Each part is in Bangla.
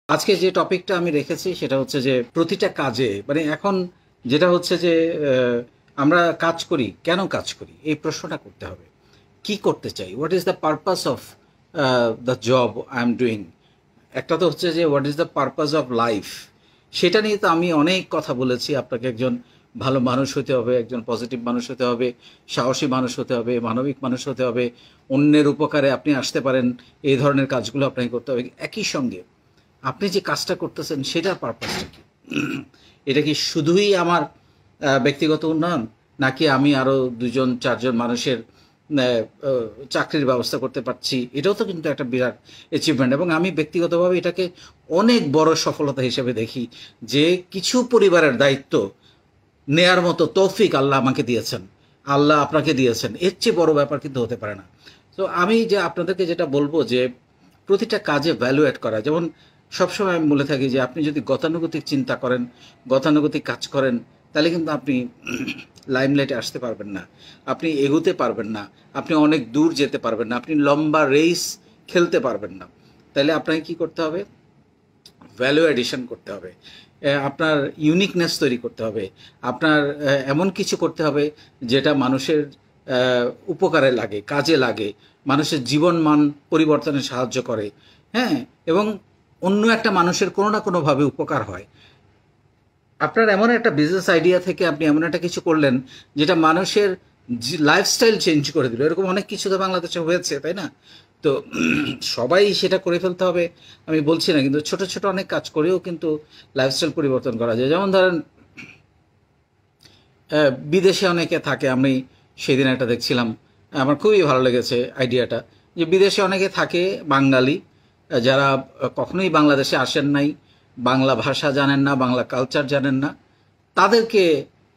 আজকে যে টপিকটা আমি রেখেছি সেটা হচ্ছে যে প্রতিটা কাজে মানে এখন যেটা হচ্ছে যে আমরা কাজ করি কেন কাজ করি এই প্রশ্নটা করতে হবে। কি করতে চাই, what is the purpose of the job I am doing. একটা তো হচ্ছে যে what is the purpose of life, সেটা নিয়ে তো আমি অনেক কথা বলেছি। আপনাকে একজন ভালো মানুষ হতে হবে, একজন পজিটিভ মানুষ হতে হবে, সাহসী মানুষ হতে হবে, মানবিক মানুষ হতে হবে, অন্যের উপকারে আপনি আসতে পারেন, এই ধরনের কাজগুলো আপনাকে করতে হবে। একই সঙ্গে আপনি যে কাজটা করতেছেন সেটার পারপাসটা কি? এটা কি শুধুই আমার ব্যক্তিগত উন্নয়ন, নাকি আমি আরও দুজন চারজন মানুষের চাকরির ব্যবস্থা করতে পারছি? এটাও তো কিন্তু একটা বিরাট অ্যাচিভমেন্ট, এবং আমি ব্যক্তিগতভাবে এটাকে অনেক বড় সফলতা হিসেবে দেখি যে কিছু পরিবারের দায়িত্ব নেয়ার মতো তৌফিক আল্লাহ আমাকে দিয়েছেন, আল্লাহ আপনাকে দিয়েছেন। এর চেয়ে বড় ব্যাপার কিন্তু হতে পারে না। তো আমি যে আপনাদেরকে যেটা বলবো যে প্রতিটা কাজে ভ্যালু অ্যাড করা। যেমন সবসময় আমি বলে থাকি যে আপনি যদি গতানুগতিক চিন্তা করেন, গতানুগতিক কাজ করেন, তাহলে কিন্তু আপনি লাইমলাইটে আসতে পারবেন না, আপনি এগোতে পারবেন না, আপনি অনেক দূর যেতে পারবেন না, আপনি লম্বা রেস খেলতে পারবেন না। তাহলে আপনাকে কি করতে হবে? ভ্যালু অ্যাডিশন করতে হবে, আপনার ইউনিকনেস তৈরি করতে হবে, আপনার এমন কিছু করতে হবে যেটা মানুষের উপকারে লাগে, কাজে লাগে, মানুষের জীবন মান পরিবর্তনে সাহায্য করে, হ্যাঁ, এবং অন্য একটা মানুষের কোনো না কোনোভাবে উপকার হয়। আপনার এমন একটা বিজনেস আইডিয়া থেকে আপনি এমন একটা কিছু করলেন যেটা মানুষের লাইফস্টাইল চেঞ্জ করে দিল। এরকম অনেক কিছু তো বাংলাদেশে হয়েছে, তাই না? তো সবাই সেটা করে ফেলতে হবে আমি বলছি না, কিন্তু ছোট ছোট অনেক কাজ করেও কিন্তু লাইফস্টাইল পরিবর্তন করা যায়। যেমন ধরেন বিদেশে অনেকে থাকে, আমি সেদিন একটা দেখছিলাম, আমার খুবই ভালো লেগেছে আইডিয়াটা, যে বিদেশে অনেকে থাকে বাঙালি, যারা কখনোই বাংলাদেশে আসেন নাই, বাংলা ভাষা জানেন না, বাংলা কালচার জানেন না। তাদেরকে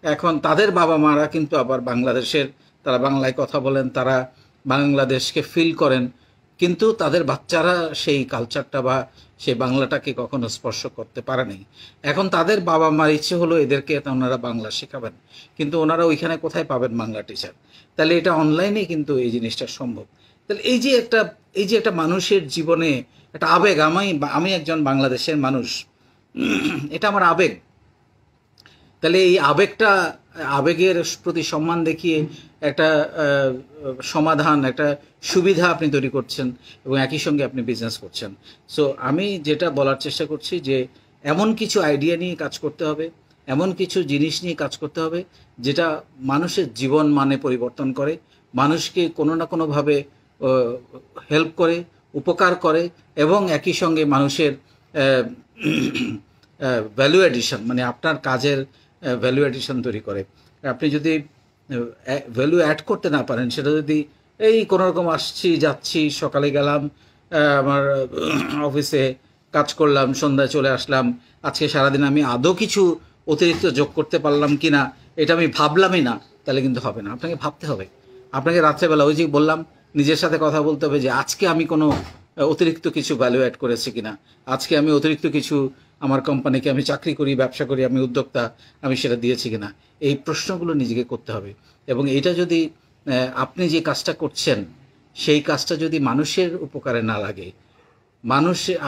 এখন তাদের বাবা মারা কিন্তু আবার বাংলাদেশের, তারা বাংলায় কথা বলেন, তারা বাংলাদেশকে ফিল করেন, কিন্তু তাদের বাচ্চারা সেই কালচারটা বা সেই বাংলাটাকে কখনো স্পর্শ করতে পারে নাই। এখন তাদের বাবা মার ইচ্ছে হলো এদেরকে ওনারা বাংলা শেখাবেন, কিন্তু ওনারা ওইখানে কোথায় পাবেন বাংলা টিচার? তাহলে এটা অনলাইনে কিন্তু এই জিনিসটা সম্ভব। তাহলে এই যে একটা মানুষের জীবনে একটা আবেগ, আমি একজন বাংলাদেশের মানুষ, এটা আমার আবেগ। তাহলে এই আবেগের প্রতি সম্মান দেখিয়ে একটা সমাধান, একটা সুবিধা আপনি তৈরি করছেন, এবং একই সঙ্গে আপনি বিজনেস করছেন। সো আমি যেটা বলার চেষ্টা করছি যে এমন কিছু আইডিয়া নিয়ে কাজ করতে হবে, এমন কিছু জিনিস নিয়ে কাজ করতে হবে যেটা মানুষের জীবন মানে পরিবর্তন করে, মানুষকে কোনো না কোনোভাবে হেল্প করে, উপকার করে, এবং একই সঙ্গে মানুষের ভ্যালু অ্যাডিশন, মানে আপনার কাজের ভ্যালু অ্যাডিশন তৈরি করে। আপনি যদি ভ্যালু অ্যাড করতে না পারেন, সেটা যদি এই কোনো রকম আসছি যাচ্ছি, সকালে গেলাম, আমার অফিসে কাজ করলাম, সন্ধ্যায় চলে আসলাম, আজকে সারাদিন আমি আদৌ কিছু অতিরিক্ত যোগ করতে পারলাম কি না এটা আমি ভাবলামই না, তাহলে কিন্তু হবে না। আপনাকে ভাবতে হবে, আপনাকে রাত্রেবেলা ওই যে বললাম নিজের সাথে কথা বলতে হবে যে আজকে আমি কোনো অতিরিক্ত কিছু ভ্যালু অ্যাড করেছি কিনা, আজকে আমি অতিরিক্ত কিছু আমার কোম্পানিকে, আমি চাকরি করি, ব্যবসা করি, আমি উদ্যোক্তা, আমি সেটা দিয়েছি কিনা, এই প্রশ্নগুলো নিজেকে করতে হবে। এবং এইটা যদি আপনি যে কাজটা করছেন সেই কাজটা যদি মানুষের উপকারে না লাগে,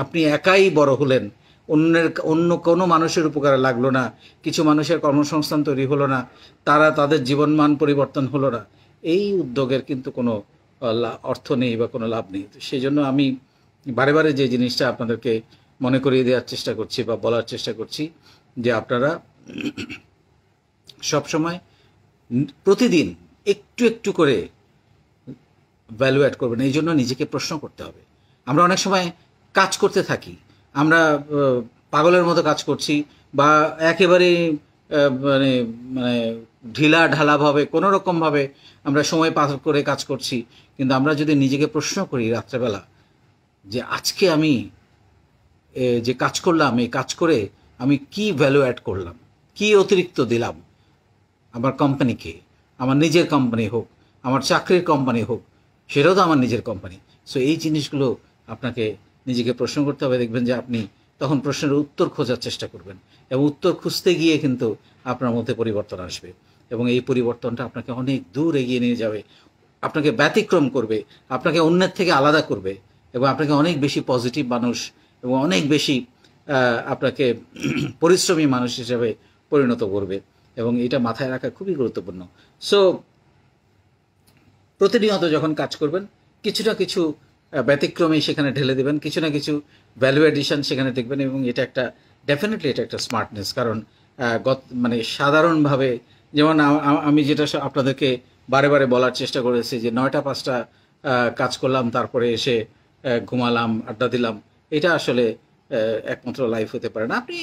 আপনি একাই বড় হলেন, অন্য কোনো মানুষের উপকারে লাগলো না, কিছু মানুষের কর্মসংস্থান তৈরি হলো না, তাদের জীবনমান পরিবর্তন হলো না, এই উদ্যোগের কিন্তু কোনো অর্থ নেই বা কোনো লাভ নেই। তো সেই জন্য আমি বারে বারে যে জিনিসটা আপনাদেরকে মনে করিয়ে দেওয়ার চেষ্টা করছি বা বলার চেষ্টা করছি যে আপনারা সবসময় প্রতিদিন একটু একটু করে ভ্যালু অ্যাড করবেন। এই জন্য নিজেকে প্রশ্ন করতে হবে। আমরা অনেক সময় কাজ করতে থাকি, আমরা পাগলের মতো কাজ করছি, বা একেবারে মানে মানে ঢিলা ঢালাভাবে কোনো রকমভাবে আমরা সময় পার করে কাজ করছি। কিন্তু আমরা যদি নিজেকে প্রশ্ন করি রাত্রেবেলা যে আজকে আমি যে কাজ করলাম, এই কাজ করে আমি কি ভ্যালু অ্যাড করলাম, কি অতিরিক্ত দিলাম আমার কোম্পানিকে, আমার নিজের কোম্পানি হোক, আমার চাকরির কোম্পানি হোক, সেটাও তো আমার নিজের কোম্পানি। সো এই জিনিসগুলো আপনাকে নিজেকে প্রশ্ন করতে হবে। দেখবেন যে আপনি তখন প্রশ্নের উত্তর খোঁজার চেষ্টা করবেন, এবং উত্তর খুঁজতে গিয়ে কিন্তু আপনার মধ্যে পরিবর্তন আসবে, এবং এই পরিবর্তনটা আপনাকে অনেক দূর এগিয়ে নিয়ে যাবে, আপনাকে ব্যতিক্রম করবে, আপনাকে অন্যের থেকে আলাদা করবে, এবং আপনাকে অনেক বেশি পজিটিভ মানুষ এবং অনেক বেশি আপনাকে পরিশ্রমী মানুষ হিসেবে পরিণত করবে, এবং এটা মাথায় রাখা খুবই গুরুত্বপূর্ণ। সো প্রতিনিয়ত যখন কাজ করবেন কিছু না কিছু ব্যতিক্রমী সেখানে ঢেলে দেবেন, কিছু না কিছু ভ্যালু এডিশন সেখানে দেখবেন, এবং এটা একটা ডেফিনেটলি এটা একটা স্মার্টনেস। কারণ মানে সাধারণভাবে যেমন আমি যেটা আপনাদেরকে বারে বারে বলার চেষ্টা করেছি যে 9টা 5টা কাজ করলাম, তারপরে এসে ঘুমালাম, আড্ডা দিলাম, এটা আসলে একমাত্র লাইফ হতে পারে না। আপনি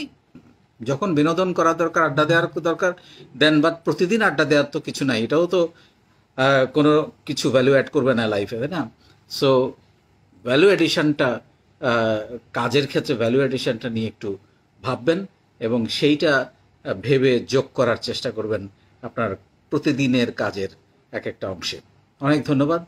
যখন বিনোদন করা দরকার, আড্ডা দেওয়ার দরকার দেন, বাট প্রতিদিন আড্ডা দেওয়ার তো কিছু নাই, এটাও তো কোনো কিছু ভ্যালু অ্যাড করবে না লাইফে, তাই না? সো ভ্যালু এডিশনটা, কাজের ক্ষেত্রে ভ্যালু এডিশনটা নিয়ে একটু ভাববেন, এবং সেইটা ভেবে যোগ করার চেষ্টা করবেন আপনার প্রতিদিনের কাজের এক একটা অংশে। অনেক ধন্যবাদ।